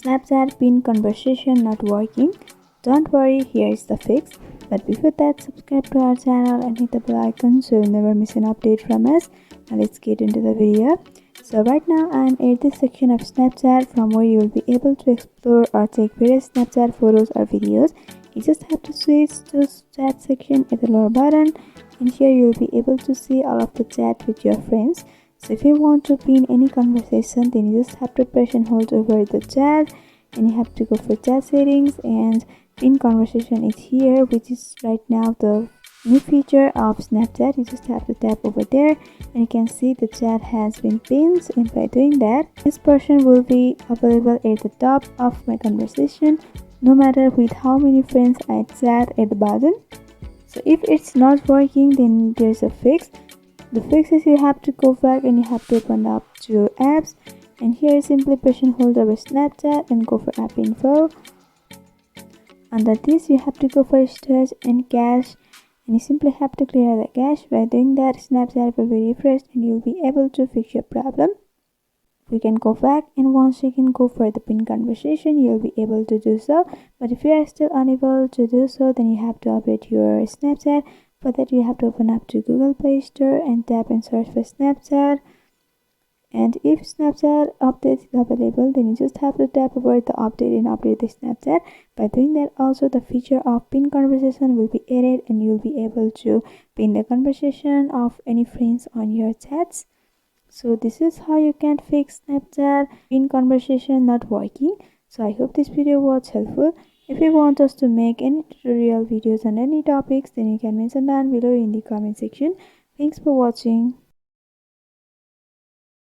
Snapchat pin conversation not working. Don't worry, here is the fix. But before that, subscribe to our channel and hit the bell icon so you'll never miss an update from us. Now let's get into the video. So right now I'm at this section of Snapchat from where you will be able to explore or take various Snapchat photos or videos. You just have to switch to chat section at the lower button, and here you will be able to see all of the chat with your friends. So if you want to pin any conversation, then you just have to press and hold over the chat, and you have to go for chat settings, and pin conversation is here, which is right now the new feature of Snapchat. You just have to tap over there and you can see the chat has been pinned, and by doing that, this person will be available at the top of my conversation no matter with how many friends I chat at the bottom. So if it's not working, then there's a fix. The fix is you have to go back and you have to open up to apps, and here simply press and hold over Snapchat and go for app info. Under this, you have to go for storage and cache, and you simply have to clear the cache. By doing that, Snapchat will be refreshed and you'll be able to fix your problem. We can go back, and once you can go for the pin conversation, you'll be able to do so. But if you are still unable to do so, then you have to update your Snapchat. For that, you have to open up to Google Play Store and tap and search for Snapchat. And if Snapchat update is available, then you just have to tap over the update and update the Snapchat. By doing that, also the feature of pin conversation will be added, and you'll be able to pin the conversation of any friends on your chats. So this is how you can fix Snapchat pin conversation not working. So I hope this video was helpful. If you want us to make any tutorial videos on any topics, then you can mention down below in the comment section. Thanks for watching.